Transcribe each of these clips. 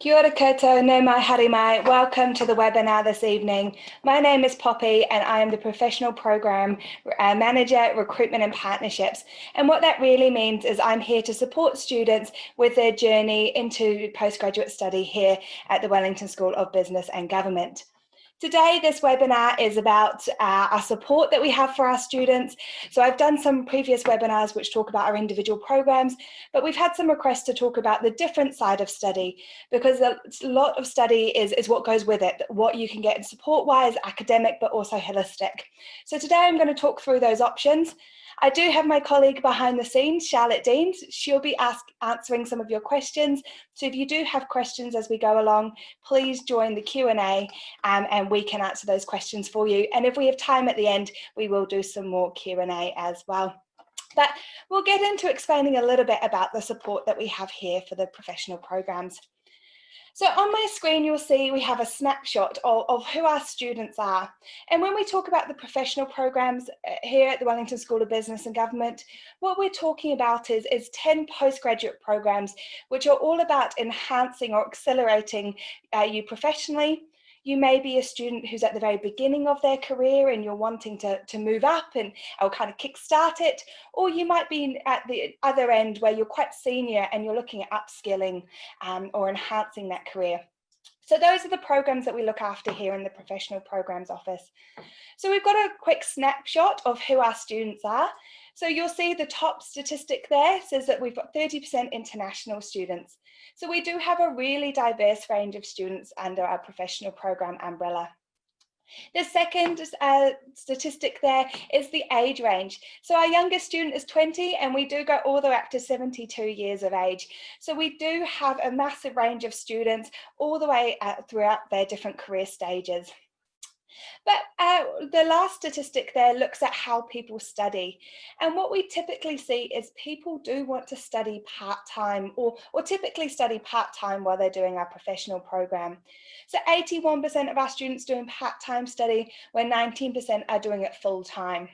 Kia ora koutou, no mai haere mai. Welcome to the webinar this evening. My name is Poppy and I am the Professional Program Manager, Recruitment and Partnerships. And what that really means is I'm here to support students with their journey into postgraduate study here at the Wellington School of Business and Government. Today, this webinar is about our support that we have for our students. So I've done some previous webinars which talk about our individual programs, but we've had some requests to talk about the different side of study, because a lot of study is what goes with it, what you can get in support-wise, academic, but also holistic. So today I'm going to talk through those options. I do have my colleague behind the scenes, Charlotte Deans. She'll be answering some of your questions. So if you do have questions as we go along, please join the Q&A and we can answer those questions for you. And if we have time at the end, we will do some more Q&A as well. But we'll get into explaining a little bit about the support that we have here for the professional programs. So on my screen, you'll see we have a snapshot of who our students are. And when we talk about the professional programs here at the Wellington School of Business and Government, what we're talking about is 10 postgraduate programs, which are all about enhancing or accelerating you professionally. You may be a student who's at the very beginning of their career and you're wanting to move up or kind of kickstart it, or you might be at the other end where you're quite senior and you're looking at upskilling or enhancing that career. So those are the programs that we look after here in the Professional Programs Office. So we've got a quick snapshot of who our students are. So you'll see the top statistic there says that we've got 30% international students. So we do have a really diverse range of students under our professional program umbrella. The second statistic there is the age range. So our youngest student is 20 and we do go all the way up to 72 years of age. So we do have a massive range of students all the way throughout their different career stages. But the last statistic there looks at how people study. And what we typically see is people do want to study part-time or typically study part-time while they're doing our professional program. So 81% of our students doing part-time study, where 19% are doing it full-time.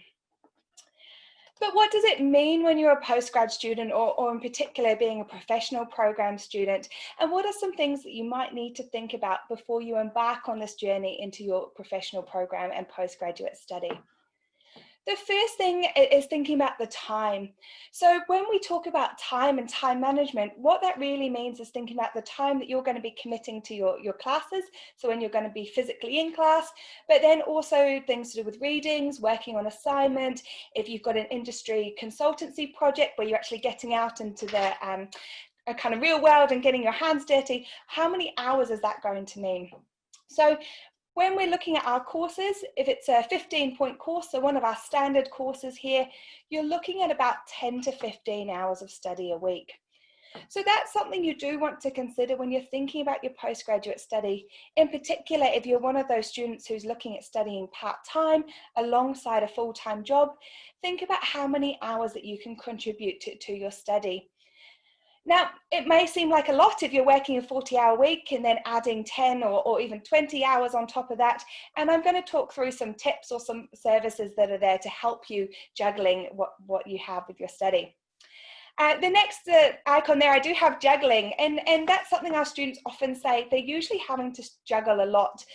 But what does it mean when you're a postgrad student or in particular being a professional program student? And what are some things that you might need to think about before you embark on this journey into your professional program and postgraduate study? The first thing is thinking about the time. So when we talk about time and time management, what that really means is thinking about the time that you're going to be committing to your classes. So when you're going to be physically in class, but then also things to do with readings, working on assignment. If you've got an industry consultancy project where you're actually getting out into the a kind of real world and getting your hands dirty, how many hours is that going to mean? So when we're looking at our courses, if it's a 15-point course, so one of our standard courses here, you're looking at about 10 to 15 hours of study a week. So that's something you do want to consider when you're thinking about your postgraduate study. In particular, if you're one of those students who's looking at studying part-time alongside a full-time job, think about how many hours that you can contribute to your study. Now, it may seem like a lot if you're working a 40-hour week and then adding 10 or even 20 hours on top of that. And I'm going to talk through some tips or some services that are there to help you juggling what you have with your study. The next icon there, I do have juggling, and that's something our students often say. They're usually having to juggle a lot.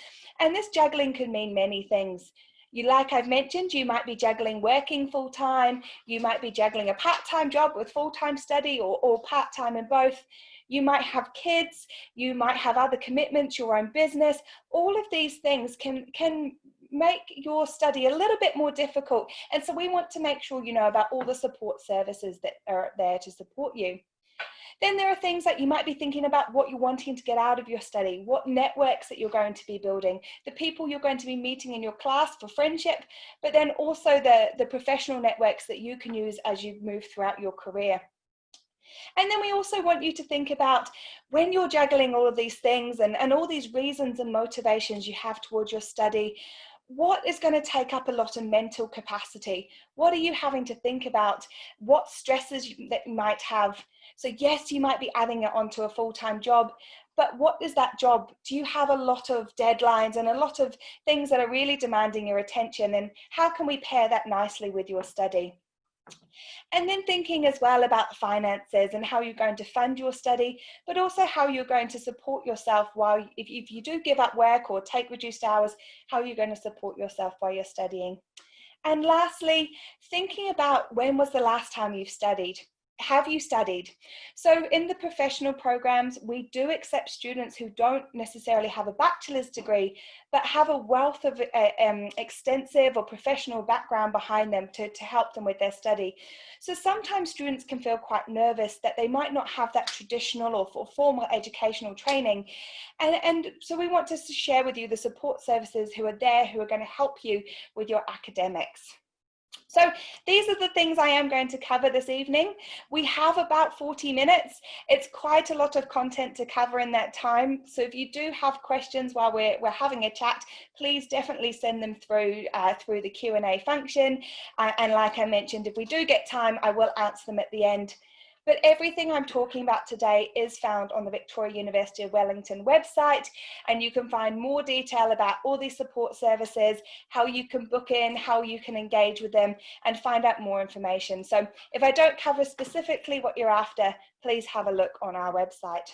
And this juggling can mean many things. Like I've mentioned, you might be juggling working full-time, you might be juggling a part-time job with full-time study or part-time in both. You might have kids, you might have other commitments, your own business. All of these things can make your study a little bit more difficult. And so we want to make sure you know about all the support services that are there to support you. Then there are things that you might be thinking about what you're wanting to get out of your study, what networks that you're going to be building, the people you're going to be meeting in your class for friendship, but then also the professional networks that you can use as you move throughout your career. And then we also want you to think about when you're juggling all of these things and all these reasons and motivations you have towards your study, what is going to take up a lot of mental capacity? What are you having to think about? What stresses that you might have? So yes, you might be adding it onto a full-time job, but what is that job? Do you have a lot of deadlines and a lot of things that are really demanding your attention? And how can we pair that nicely with your study? And then thinking as well about finances and how you're going to fund your study, but also how you're going to support yourself while, if you do give up work or take reduced hours, how you're going to support yourself while you're studying. And lastly, thinking about when was the last time you've studied? Have you studied? So in the professional programs, we do accept students who don't necessarily have a bachelor's degree, but have a wealth of extensive or professional background behind them to help them with their study. So sometimes students can feel quite nervous that they might not have that traditional or formal educational training. And so we want to share with you the support services who are there, who are going to help you with your academics. So these are the things I am going to cover this evening. We have about 40 minutes. It's quite a lot of content to cover in that time. So if you do have questions while we're having a chat, please definitely send them through the Q&A function. And like I mentioned, if we do get time, I will answer them at the end. But everything I'm talking about today is found on the Victoria University of Wellington website, and you can find more detail about all these support services, how you can book in, how you can engage with them, and find out more information. So if I don't cover specifically what you're after, please have a look on our website.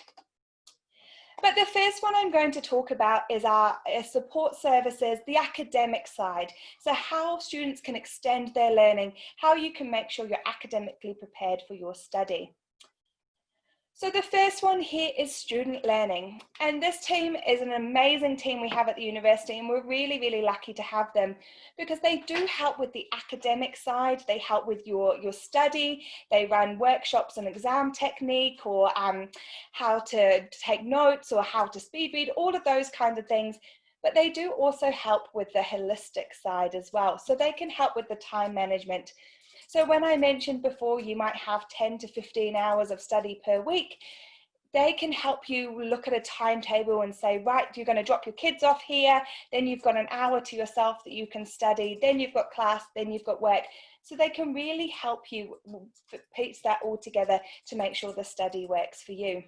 But the first one I'm going to talk about is our support services, the academic side. So how students can extend their learning, how you can make sure you're academically prepared for your study. So the first one here is student learning. And this team is an amazing team we have at the university, and we're really, really lucky to have them because they do help with the academic side. They help with your study. They run workshops on exam technique or how to take notes or how to speed read, all of those kinds of things. But they do also help with the holistic side as well. So they can help with the time management. So when I mentioned before, you might have 10 to 15 hours of study per week, they can help you look at a timetable and say, right, you're going to drop your kids off here, then you've got an hour to yourself that you can study, then you've got class, then you've got work. So they can really help you piece that all together to make sure the study works for you.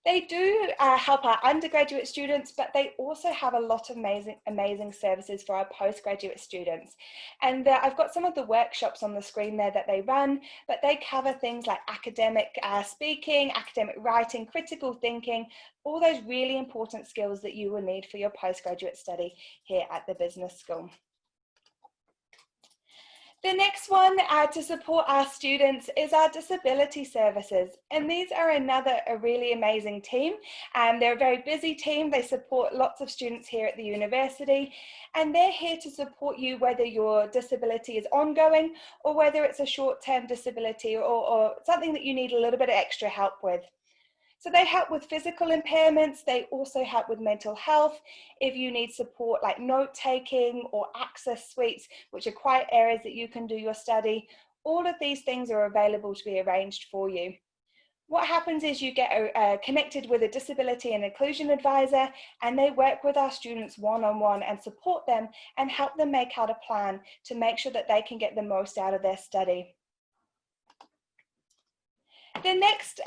They do help our undergraduate students, but they also have a lot of amazing services for our postgraduate students. And I've got some of the workshops on the screen there that they run, but they cover things like academic speaking, academic writing, critical thinking, all those really important skills that you will need for your postgraduate study here at the business school. The next one to support our students is our disability services, and these are a really amazing team. They're a very busy team. They support lots of students here at the university, and they're here to support you whether your disability is ongoing or whether it's a short-term disability or something that you need a little bit of extra help with. So they help with physical impairments. They also help with mental health. If you need support like note taking or access suites, which are quiet areas that you can do your study, all of these things are available to be arranged for you. What happens is you get connected with a disability and inclusion advisor, and they work with our students one-on-one and support them and help them make out a plan to make sure that they can get the most out of their study. The next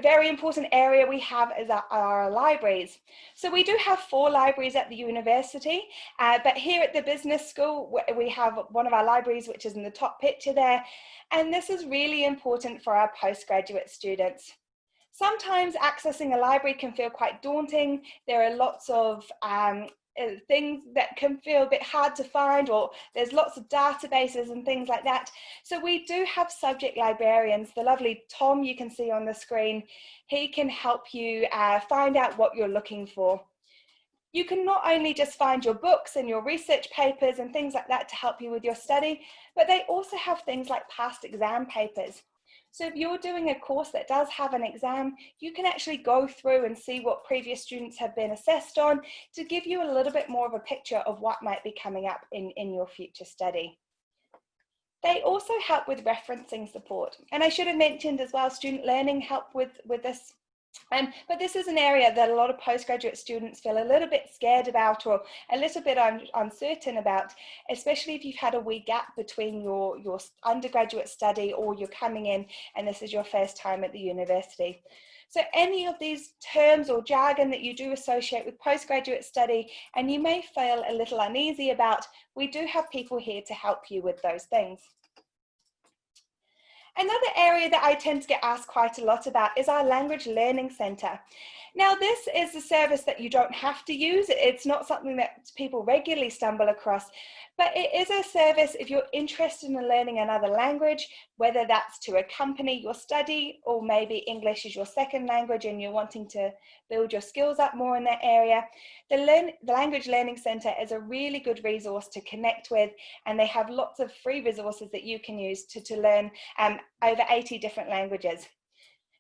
very important area we have is our libraries. So we do have 4 libraries at the university, but here at the business school, we have one of our libraries, which is in the top picture there. And this is really important for our postgraduate students. Sometimes accessing a library can feel quite daunting. There are lots of things that can feel a bit hard to find, or there's lots of databases and things like that. So we do have subject librarians. The lovely Tom you can see on the screen, he can help you find out what you're looking for. You can not only just find your books and your research papers and things like that to help you with your study, but they also have things like past exam papers. So if you're doing a course that does have an exam, you can actually go through and see what previous students have been assessed on to give you a little bit more of a picture of what might be coming up in your future study. They also help with referencing support. And I should have mentioned as well, student learning help with this. But this is an area that a lot of postgraduate students feel a little bit scared about or a little bit uncertain about, especially if you've had a wee gap between your undergraduate study or you're coming in and this is your first time at the university. So any of these terms or jargon that you do associate with postgraduate study and you may feel a little uneasy about, we do have people here to help you with those things. Another area that I tend to get asked quite a lot about is our Language Learning Centre. Now, this is a service that you don't have to use. It's not something that people regularly stumble across, but it is a service if you're interested in learning another language, whether that's to accompany your study or maybe English is your second language and you're wanting to build your skills up more in that area. The Language Learning Centre is a really good resource to connect with, and they have lots of free resources that you can use to learn over 80 different languages.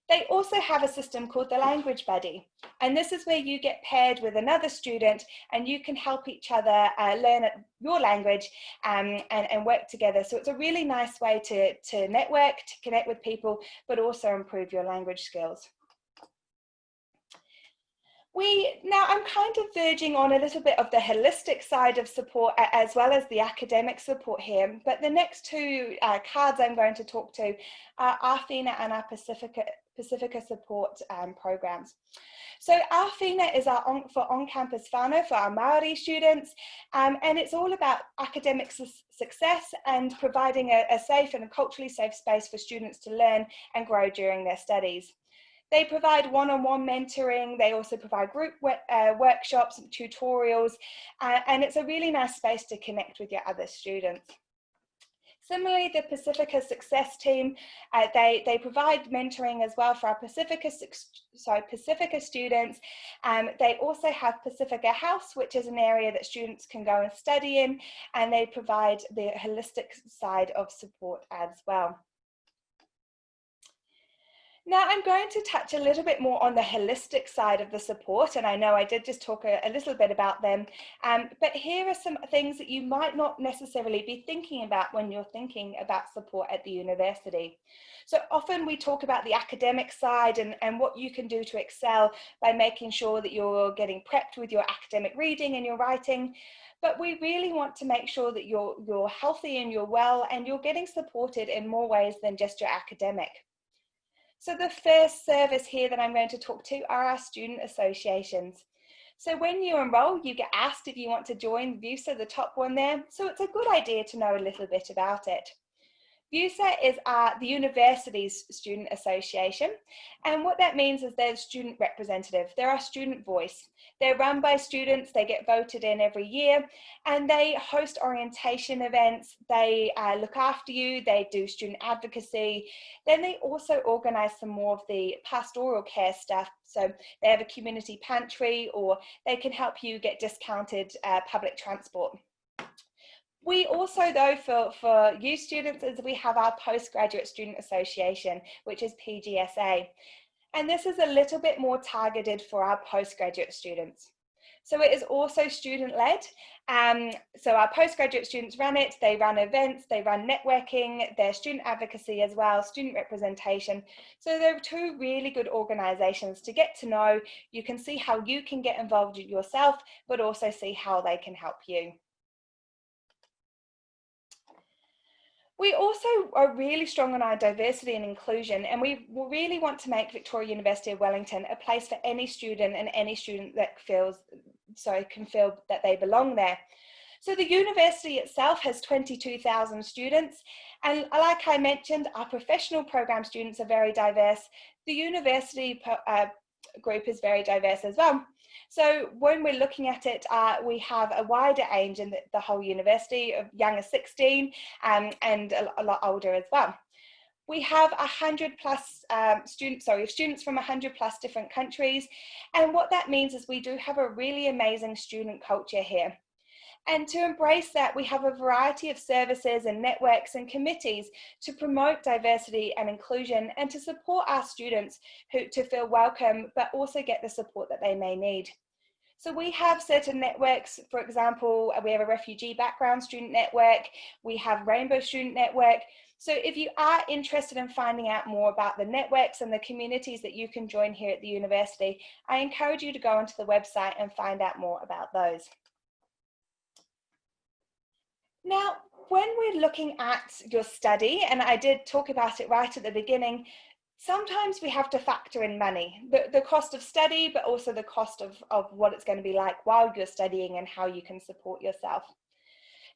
They also have a system called the Language Buddy, and this is where you get paired with another student and you can help each other learn your language and work together. So it's a really nice way to network, to connect with people, but also improve your language skills. Now I'm kind of verging on a little bit of the holistic side of support as well as the academic support here, but the next two cards I'm going to talk to are our FINA and our Pacifica support programs. So our FINA is for on-campus whānau, for our Māori students, and it's all about academic success and providing a safe and a culturally safe space for students to learn and grow during their studies. They provide one-on-one mentoring. They also provide group workshops, tutorials, and it's a really nice space to connect with your other students. Similarly, the Pacifica Success Team, they provide mentoring as well for our Pacifica students. They also have Pacifica House, which is an area that students can go and study in, and they provide the holistic side of support as well. Now I'm going to touch a little bit more on the holistic side of the support, and I know I did just talk a little bit about them, but here are some things that you might not necessarily be thinking about when you're thinking about support at the university. So often we talk about the academic side and what you can do to excel by making sure that you're getting prepped with your academic reading and your writing, but we really want to make sure that you're healthy and you're well and you're getting supported in more ways than just your academic. So the first service here that I'm going to talk to are our student associations. So when you enroll, you get asked if you want to join VUSA, the top one there. So it's a good idea to know a little bit about it. VUSA is the university's student association, and what that means is they're student representative. They're our student voice. They're run by students, they get voted in every year, and they host orientation events, they look after you, they do student advocacy. Then they also organise some more of the pastoral care stuff. So they have a community pantry, or they can help you get discounted public transport. We also, though, for you students, is we have our Postgraduate Student Association, which is PGSA. And this is a little bit more targeted for our postgraduate students. So it is also student-led. So our postgraduate students run it, they run events, they run networking, their student advocacy as well, student representation. So they're two really good organisations to get to know. You can see how you can get involved yourself, but also see how they can help you. We also are really strong on our diversity and inclusion, and we really want to make Victoria University of Wellington a place for any student and any student that can feel that they belong there. So the university itself has 22,000 students, and like I mentioned, our professional program students are very diverse. The university group is very diverse as well. So when we're looking at it, we have a wider age in the whole university, of young as 16 and a lot older as well. We have 100 plus students from 100 plus different countries. And what that means is we do have a really amazing student culture here. And to embrace that, we have a variety of services and networks and committees to promote diversity and inclusion and to support our students to feel welcome, but also get the support that they may need. So we have certain networks. For example, we have a refugee background student network, we have Rainbow Student Network. So if you are interested in finding out more about the networks and the communities that you can join here at the university, I encourage you to go onto the website and find out more about those. Now, when we're looking at your study, and I did talk about it right at the beginning, sometimes we have to factor in money, the cost of study, but also the cost of what it's going to be like while you're studying and how you can support yourself.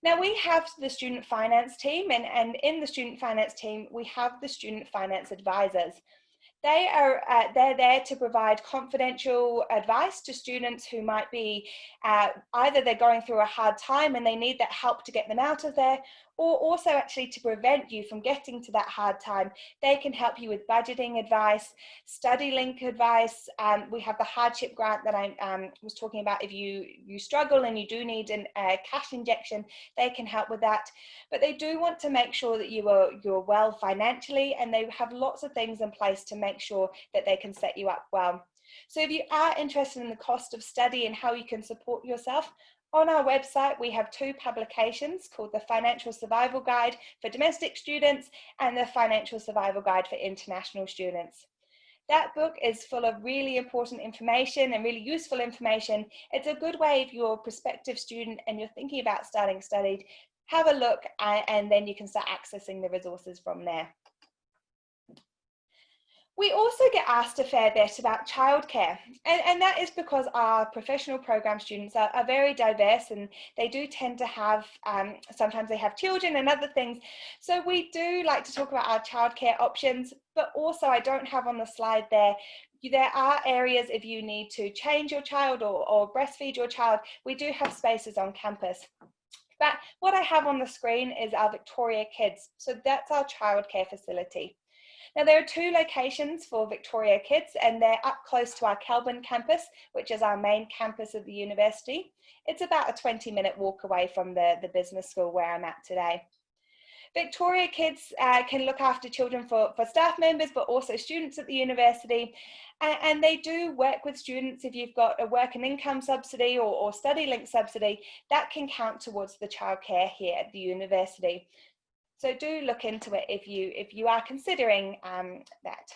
Now we have the student finance team, and in the student finance team, we have the student finance advisors. They're there to provide confidential advice to students who might be either they're going through a hard time and they need that help to get them out of there, or also actually to prevent you from getting to that hard time. They can help you with budgeting advice, study link advice. We have the hardship grant that I was talking about. If you struggle and you do need a cash injection, they can help with that. But they do want to make sure that you're well financially, and they have lots of things in place to make sure that they can set you up well. So if you are interested in the cost of study and how you can support yourself, on our website, we have 2 publications called the Financial Survival Guide for domestic students and the Financial Survival Guide for international students. That book is full of really important information and really useful information. It's a good way if you're a prospective student and you're thinking about starting studies, have a look and then you can start accessing the resources from there. We also get asked a fair bit about childcare, and that is because our professional program students are very diverse, and they do tend to have, sometimes they have children and other things. So we do like to talk about our childcare options, but also I don't have on the slide there are areas if you need to change your child or breastfeed your child, we do have spaces on campus. But what I have on the screen is our Victoria Kids. So that's our childcare facility. Now, there are 2 locations for Victoria Kids, and they're up close to our Kelburn campus, which is our main campus of the university. It's about a 20-minute walk away from the business school where I'm at today. Victoria Kids can look after children for staff members, but also students at the university. And they do work with students. If you've got a work and income subsidy or study link subsidy, that can count towards the childcare here at the university. So do look into it if you are considering that.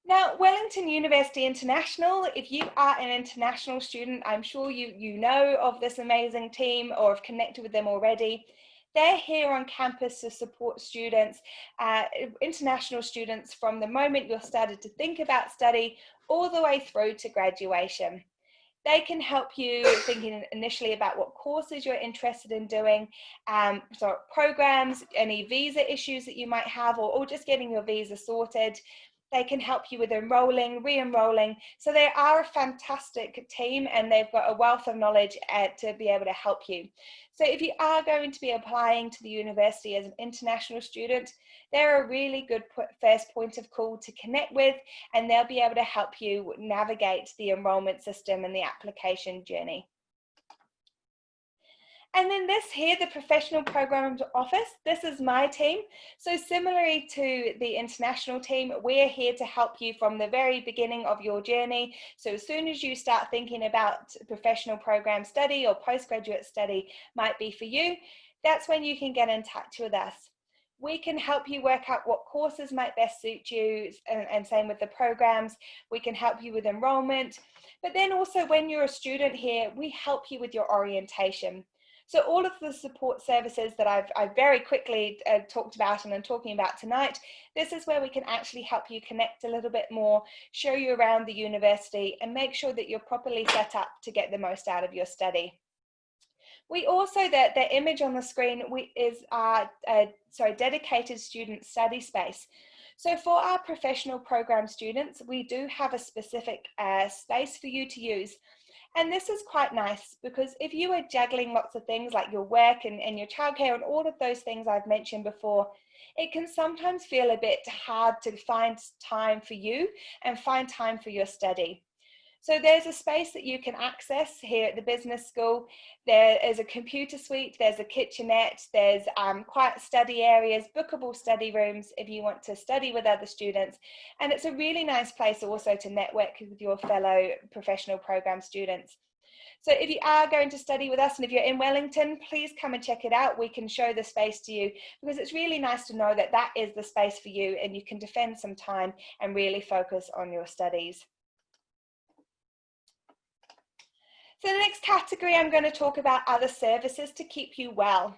Now, Wellington University International, if you are an international student, I'm sure you know of this amazing team or have connected with them already. They're here on campus to support students, international students, from the moment you're started to think about study all the way through to graduation. They can help you thinking initially about what courses you're interested in doing, so programs, any visa issues that you might have, or just getting your visa sorted. They can help you with enrolling, re-enrolling. So they are a fantastic team, and they've got a wealth of knowledge to be able to help you. So if you are going to be applying to the university as an international student, they're a really good first point of call to connect with, and they'll be able to help you navigate the enrollment system and the application journey. And then this here, the professional programs office, this is my team. So similarly to the international team, we're here to help you from the very beginning of your journey. So as soon as you start thinking about professional program study or postgraduate study might be for you, that's when you can get in touch with us. We can help you work out what courses might best suit you, and same with the programs. We can help you with enrollment. But then also when you're a student here, we help you with your orientation. So all of the support services that I've very quickly talked about and I'm talking about tonight, this is where we can actually help you connect a little bit more, show you around the university, and make sure that you're properly set up to get the most out of your study. We also, the image on the screen is our dedicated student study space. So for our professional program students, we do have a specific space for you to use. And this is quite nice because if you are juggling lots of things like your work and your childcare and all of those things I've mentioned before, it can sometimes feel a bit hard to find time for you and find time for your study. So there's a space that you can access here at the business school. There is a computer suite, there's a kitchenette, there's quiet study areas, bookable study rooms if you want to study with other students. And it's a really nice place also to network with your fellow professional program students. So if you are going to study with us and if you're in Wellington, please come and check it out. We can show the space to you because it's really nice to know that that is the space for you and you can defend some time and really focus on your studies. So the next category, I'm going to talk about other services to keep you well.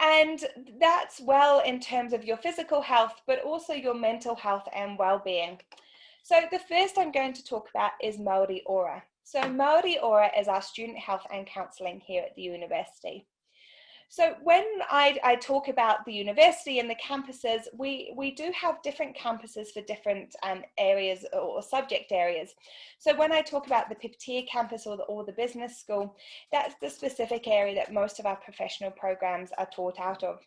And that's well in terms of your physical health, but also your mental health and well-being. So the first I'm going to talk about is Māori Ora. So Māori Ora is our student health and counselling here at the university. So when I talk about the university and the campuses, we do have different campuses for different areas or subject areas. So when I talk about the Pipitia campus or the business school, that's the specific area that most of our professional programs are taught out of.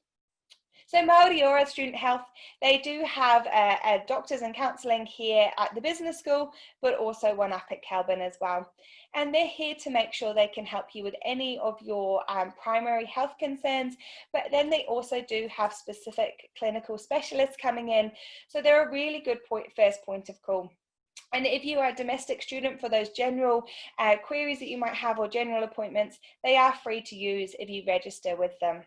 So Māori Ora Student Health, they do have a doctors and counselling here at the business school, but also one up at Kelburn as well. And they're here to make sure they can help you with any of your primary health concerns, but then they also do have specific clinical specialists coming in. So they're a really good first point of call. And if you are a domestic student, for those general queries that you might have or general appointments, they are free to use if you register with them.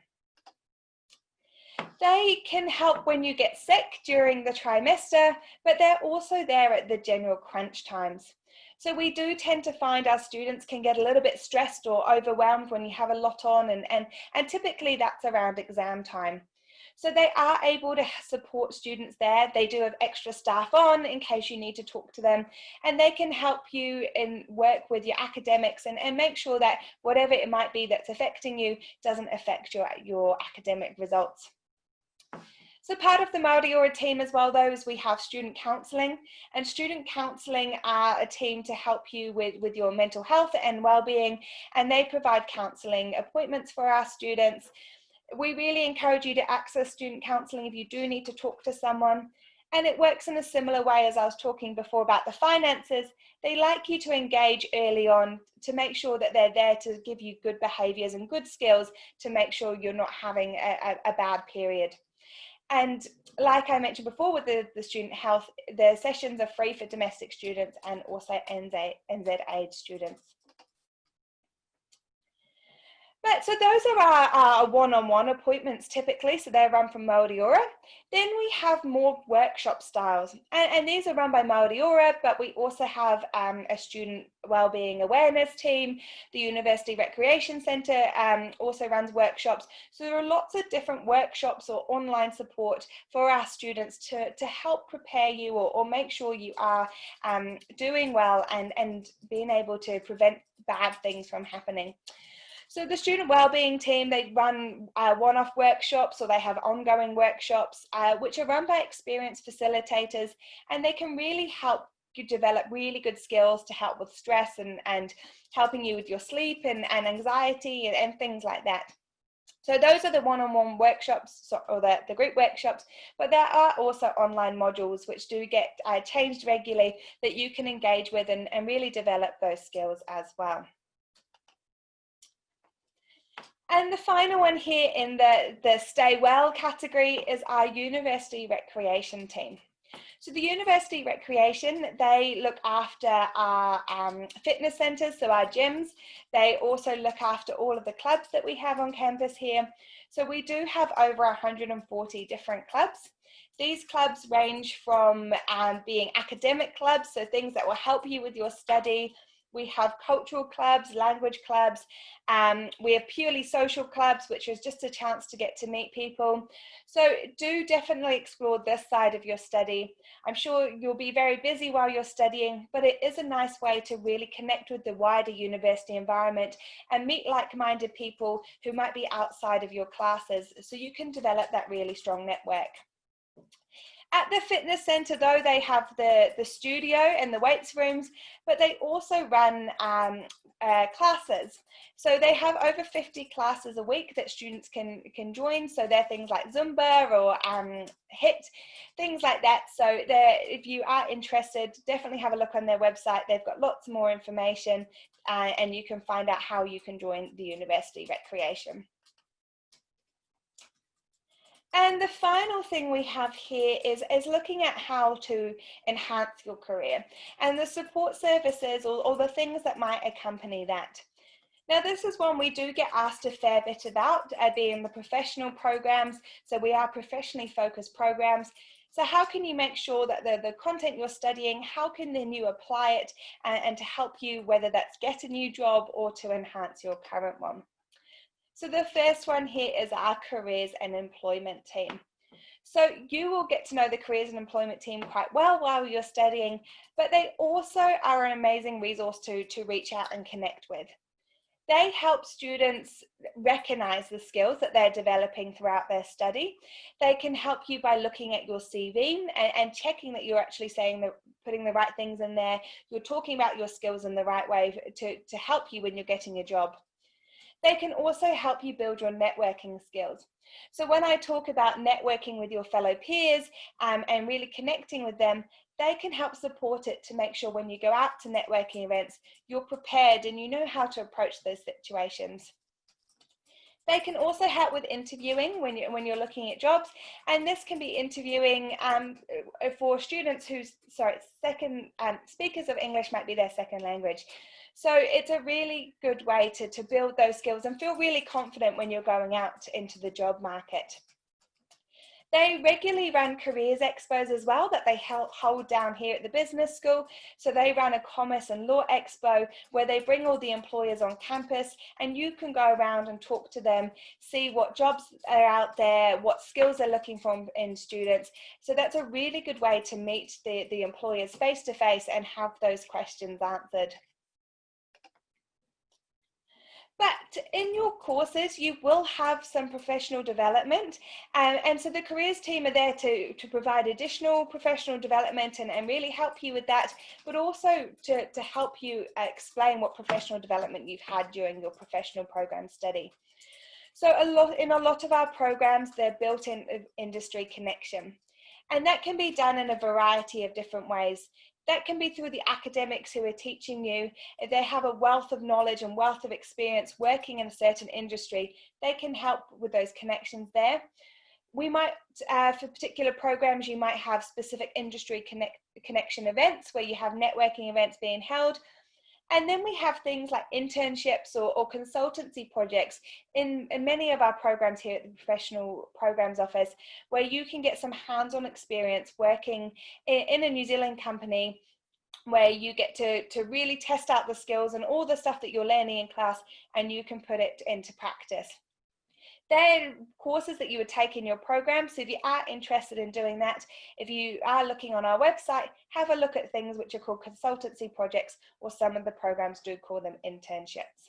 They can help when you get sick during the trimester, but they're also there at the general crunch times. So we do tend to find our students can get a little bit stressed or overwhelmed when you have a lot on, and typically that's around exam time. So they are able to support students there. They do have extra staff on in case you need to talk to them, and they can help you and work with your academics and make sure that whatever it might be that's affecting you doesn't affect your academic results. So part of the Māori Ora team as well, though, is we have student counselling, and student counselling are a team to help you with your mental health and well-being, and they provide counselling appointments for our students. We really encourage you to access student counselling if you do need to talk to someone, and it works in a similar way as I was talking before about the finances. They like you to engage early on to make sure that they're there to give you good behaviours and good skills to make sure you're not having a bad period. And like I mentioned before with the student health, the sessions are free for domestic students and also NZ students. But so those are our one-on-one appointments typically, so they're run from Māori Ora. Then we have more workshop styles, and these are run by Māori Ora, but we also have a student wellbeing awareness team. The University Recreation Centre also runs workshops. So there are lots of different workshops or online support for our students to help prepare you or make sure you are doing well and being able to prevent bad things from happening. So the student wellbeing team, they run one-off workshops, or they have ongoing workshops, which are run by experienced facilitators, and they can really help you develop really good skills to help with stress and helping you with your sleep and anxiety and things like that. So those are the one-on-one workshops or the group workshops, but there are also online modules which do get changed regularly that you can engage with and really develop those skills as well. And the final one here in the Stay Well category is our University Recreation team. So the University Recreation, they look after our fitness centres, so our gyms. They also look after all of the clubs that we have on campus here. So we do have over 140 different clubs. These clubs range from being academic clubs, so things that will help you with your study. We have cultural clubs, language clubs. We have purely social clubs, which is just a chance to get to meet people. So do definitely explore this side of your study. I'm sure you'll be very busy while you're studying, but it is a nice way to really connect with the wider university environment and meet like-minded people who might be outside of your classes, so you can develop that really strong network. At the fitness centre, though, they have the studio and the weights rooms, but they also run classes. So they have over 50 classes a week that students can join. So they're things like Zumba or HIIT, things like that. So if you are interested, definitely have a look on their website. They've got lots more information and you can find out how you can join the University Recreation. And the final thing we have here is looking at how to enhance your career and the support services or the things that might accompany that. Now, this is one we do get asked a fair bit about, being the professional programs. So we are professionally focused programs. So how can you make sure that the content you're studying, how can then you apply it and to help you, whether that's get a new job or to enhance your current one? So the first one here is our careers and employment team. So you will get to know the careers and employment team quite well while you're studying, but they also are an amazing resource to reach out and connect with. They help students recognize the skills that they're developing throughout their study. They can help you by looking at your CV and checking that you're actually putting the right things in there. You're talking about your skills in the right way to help you when you're getting a job. They can also help you build your networking skills. So when I talk about networking with your fellow peers and really connecting with them, they can help support it to make sure when you go out to networking events, you're prepared and you know how to approach those situations. They can also help with interviewing when you're looking at jobs, and this can be interviewing for students whose speakers of English might be their second language. So it's a really good way to build those skills and feel really confident when you're going out into the job market. They regularly run careers expos as well that they hold down here at the business school. So they run a commerce and law expo where they bring all the employers on campus and you can go around and talk to them, see what jobs are out there, what skills they're looking for in students. So that's a really good way to meet the employers face to face and have those questions answered. But in your courses, you will have some professional development. And so the careers team are there to provide additional professional development and really help you with that, but also to help you explain what professional development you've had during your professional program study. So in a lot of our programs, they're built in industry connection. And that can be done in a variety of different ways. That can be through the academics who are teaching you. If they have a wealth of knowledge and wealth of experience working in a certain industry, they can help with those connections there. We might, for particular programs, you might have specific industry connection events where you have networking events being held. And then we have things like internships or consultancy projects in many of our programs here at the Professional Programs Office, where you can get some hands-on experience working in a New Zealand company where you get to really test out the skills and all the stuff that you're learning in class, and you can put it into practice. They're courses that you would take in your program. So if you are interested in doing that, if you are looking on our website, have a look at things which are called consultancy projects, or some of the programs do call them internships.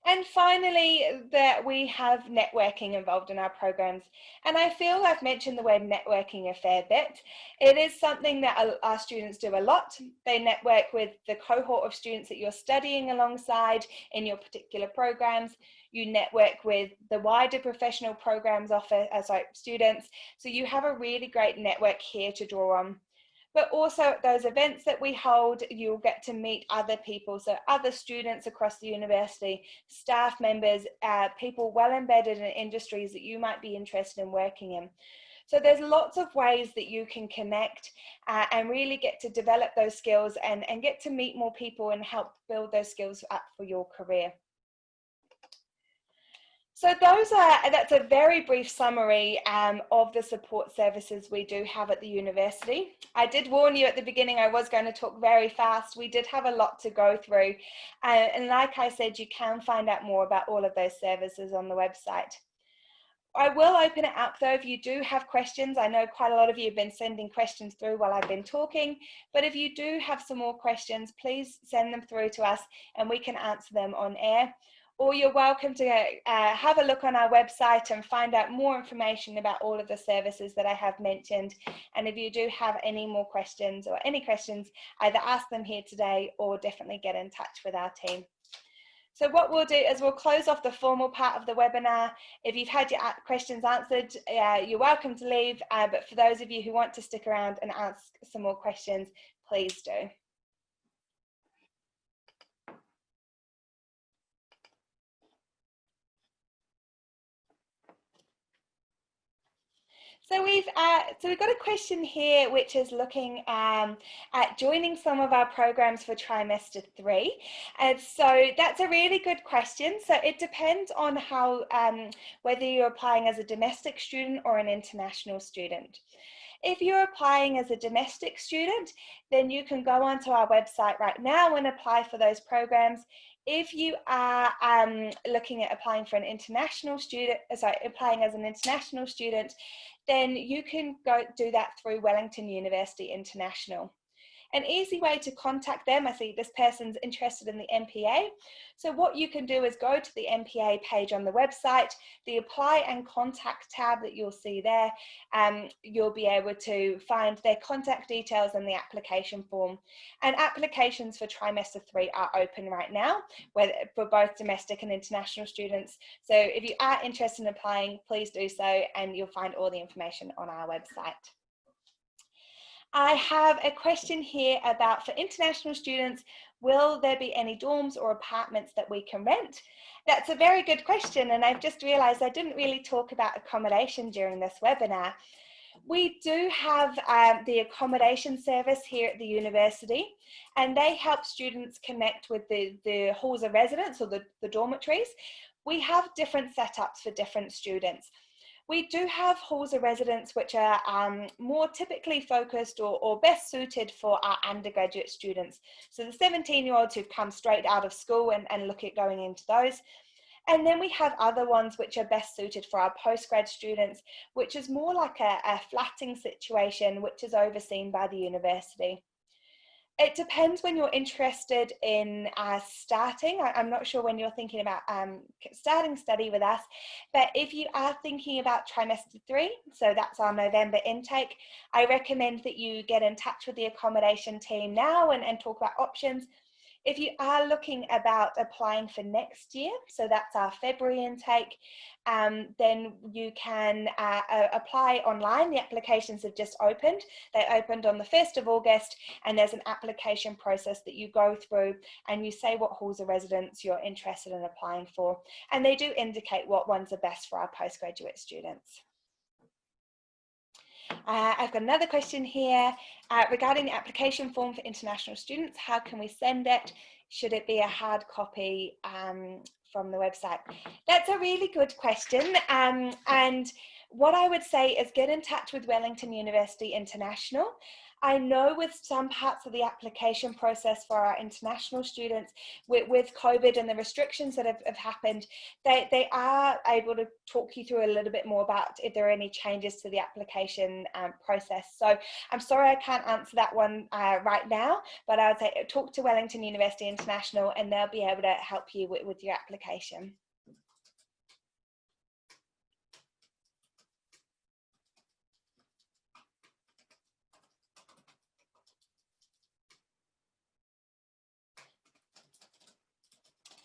And finally, that we have networking involved in our programs. And I feel I've mentioned the word networking a fair bit. It is something that our students do a lot. They network with the cohort of students that you're studying alongside in your particular programs. You network with the wider Professional Programs Office, students. So you have a really great network here to draw on. But also at those events that we hold, you'll get to meet other people, so other students across the university, staff members, people well embedded in industries that you might be interested in working in. So there's lots of ways that you can connect and really get to develop those skills and get to meet more people and help build those skills up for your career. So that's a very brief summary of the support services we do have at the university. I did warn you at the beginning I was going to talk very fast. We did have a lot to go through. And like I said, you can find out more about all of those services on the website. I will open it up though if you do have questions. I know quite a lot of you have been sending questions through while I've been talking, but if you do have some more questions, please send them through to us and we can answer them on air. Or you're welcome to have a look on our website and find out more information about all of the services that I have mentioned. And if you do have any more questions or any questions, either ask them here today or definitely get in touch with our team. So what we'll do is we'll close off the formal part of the webinar. If you've had your questions answered, you're welcome to leave. But for those of you who want to stick around and ask some more questions, please do. So we've got a question here which is looking at joining some of our programs for trimester 3. And so that's a really good question. So it depends on how whether you're applying as a domestic student or an international student. If you're applying as a domestic student, then you can go onto our website right now and apply for those programs. If you are looking at applying for an international student, applying as an international student, then you can go do that through Wellington University International. An easy way to contact them, I see this person's interested in the MPA. So what you can do is go to the MPA page on the website, the apply and contact tab that you'll see there. You'll be able to find their contact details and the application form. And applications for trimester 3 are open right now, for both domestic and international students. So if you are interested in applying, please do so, and you'll find all the information on our website. I have a question here about, for international students, will there be any dorms or apartments that we can rent? That's a very good question, and I've just realised I didn't really talk about accommodation during this webinar. We do have the accommodation service here at the university, and they help students connect with the halls of residence, or the dormitories. We have different setups for different students. We do have halls of residence which are more typically focused or best suited for our undergraduate students. So the 17-year-olds who've come straight out of school and look at going into those. And then we have other ones which are best suited for our postgrad students, which is more like a flatting situation, which is overseen by the university. It depends when you're interested in starting. I'm not sure when you're thinking about starting study with us, but if you are thinking about trimester 3, so that's our November intake, I recommend that you get in touch with the accommodation team now and talk about options. If you are looking about applying for next year, so that's our February intake, then you can apply online. The applications have just opened. They opened on the 1st of August, and there's an application process that you go through, and you say what halls of residence you're interested in applying for. And they do indicate what ones are best for our postgraduate students. I've got another question here regarding the application form for international students. How can we send it? Should it be a hard copy from the website? That's a really good question. And what I would say is get in touch with Wellington University International. I know with some parts of the application process for our international students, with COVID and the restrictions that have happened, they are able to talk you through a little bit more about if there are any changes to the application process. So I'm sorry I can't answer that one right now, but I would say talk to Wellington University International and they'll be able to help you with your application.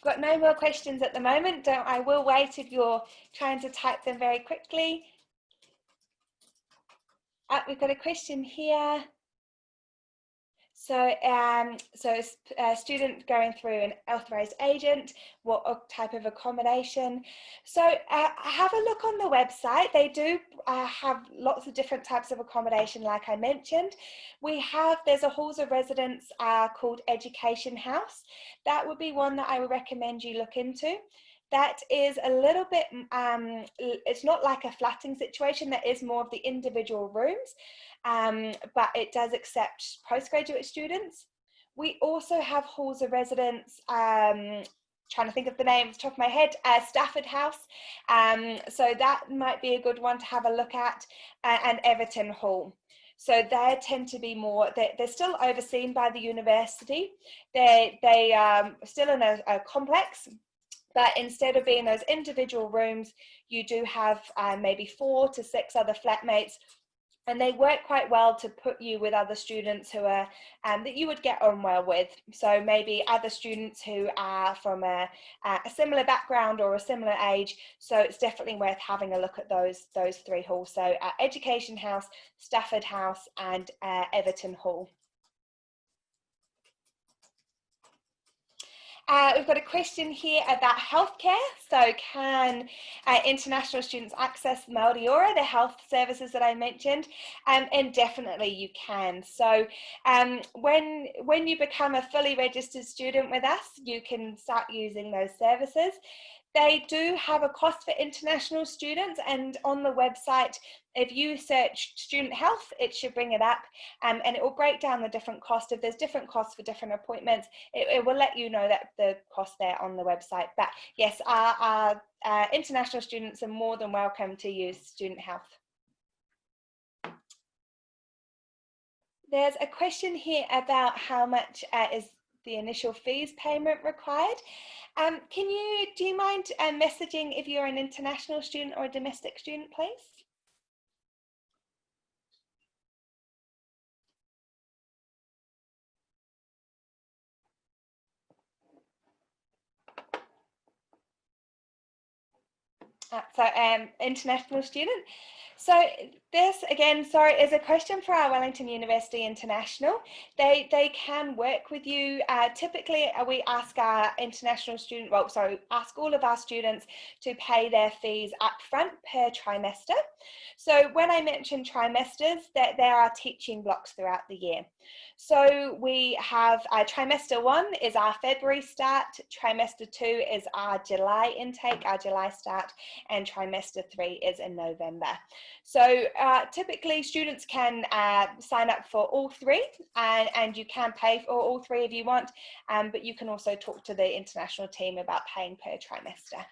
Got no more questions at the moment. I will wait if you're trying to type them very quickly. We've got a question here. So, a student going through an authorised agent, what type of accommodation? So have a look on the website. They do have lots of different types of accommodation, like I mentioned. There's a halls of residence called Education House. That would be one that I would recommend you look into. That is a little bit, it's not like a flatting situation, that is more of the individual rooms, but it does accept postgraduate students. We also have halls of residence, trying to think of the name off the top of my head, Stafford House. So that might be a good one to have a look at, and Everton Hall. So they tend to be more, they're still overseen by the university. They are still in a complex, but instead of being those individual rooms, you do have maybe 4 to 6 other flatmates, and they work quite well to put you with other students who are that you would get on well with. So maybe other students who are from a similar background or a similar age. So it's definitely worth having a look at those 3 halls. So Education House, Stafford House, and Everton Hall. We've got a question here about healthcare. So can international students access Māori Ora, the health services that I mentioned? And definitely you can. So when you become a fully registered student with us, you can start using those services. They do have a cost for international students, and on the website, if you search student health, it should bring it up, and it will break down the different costs. If there's different costs for different appointments, it will let you know that the cost there on the website. But yes, our international students are more than welcome to use student health. There's a question here about how much is the initial fees payment required. Do you mind messaging if you're an international student or a domestic student, please? International student. So this, again, sorry, is a question for our Wellington University International. They can work with you. Typically, we ask our international student, ask all of our students to pay their fees upfront per trimester. So when I mention trimesters, that there are teaching blocks throughout the year. So we have trimester 1 is our February start, trimester 2 is our July intake, our July start, and trimester 3 is in November. So typically students can sign up for all 3, and you can pay for all 3 if you want, but you can also talk to the international team about paying per trimester.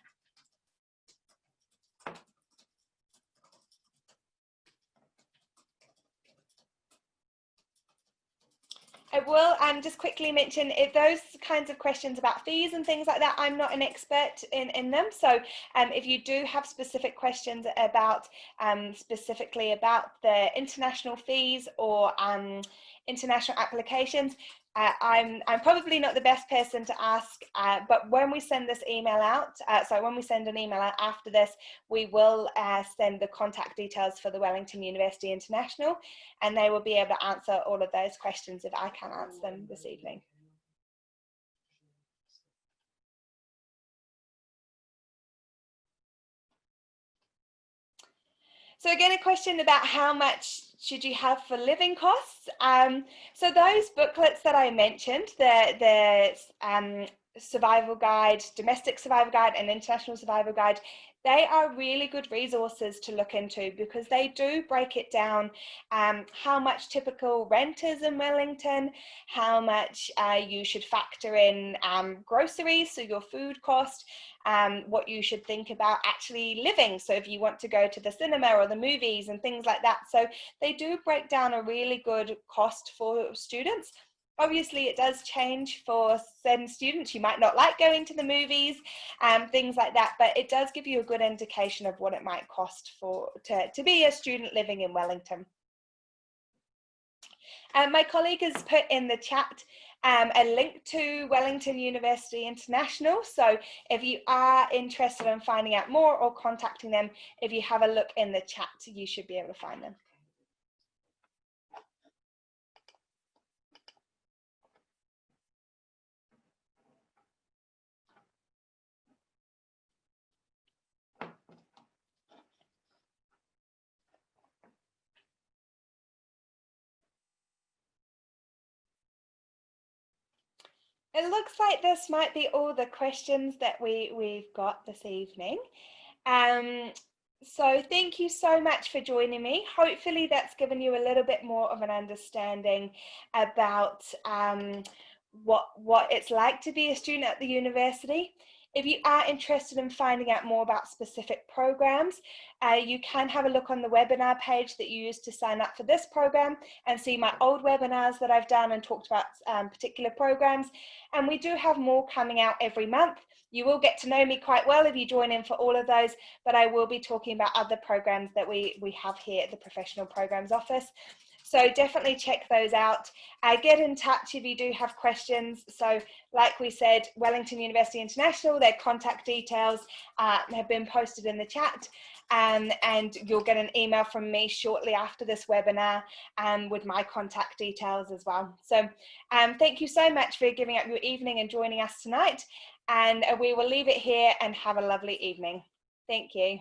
I will just quickly mention, if those kinds of questions about fees and things like that, I'm not an expert in them. So if you do have specific questions about specifically about the international fees or international applications, I'm probably not the best person to ask, but when we send this email out, when we send an email out after this, we will send the contact details for the Wellington University International, and they will be able to answer all of those questions if I can't answer them this evening. So again, a question about how much should you have for living costs. So those booklets that I mentioned, the survival guide, domestic survival guide and international survival guide, they are really good resources to look into because they do break it down, how much typical rent is in Wellington, how much you should factor in groceries, so your food cost, what you should think about actually living. So if you want to go to the cinema or the movies and things like that. So they do break down a really good cost for students. Obviously, it does change for certain students. You might not like going to the movies, things like that, but it does give you a good indication of what it might cost to be a student living in Wellington. My colleague has put in the chat a link to Wellington University International. So if you are interested in finding out more or contacting them, if you have a look in the chat, you should be able to find them. It looks like this might be all the questions that we've got this evening. So thank you so much for joining me. Hopefully that's given you a little bit more of an understanding about what it's like to be a student at the university. If you are interested in finding out more about specific programs, you can have a look on the webinar page that you used to sign up for this program and see my old webinars that I've done and talked about particular programs. And we do have more coming out every month. You will get to know me quite well if you join in for all of those, but I will be talking about other programs that we have here at the Professional Programs Office. So definitely check those out. Get in touch if you do have questions. So like we said, Wellington University International, their contact details have been posted in the chat, and you'll get an email from me shortly after this webinar with my contact details as well. So thank you so much for giving up your evening and joining us tonight, and we will leave it here and have a lovely evening. Thank you.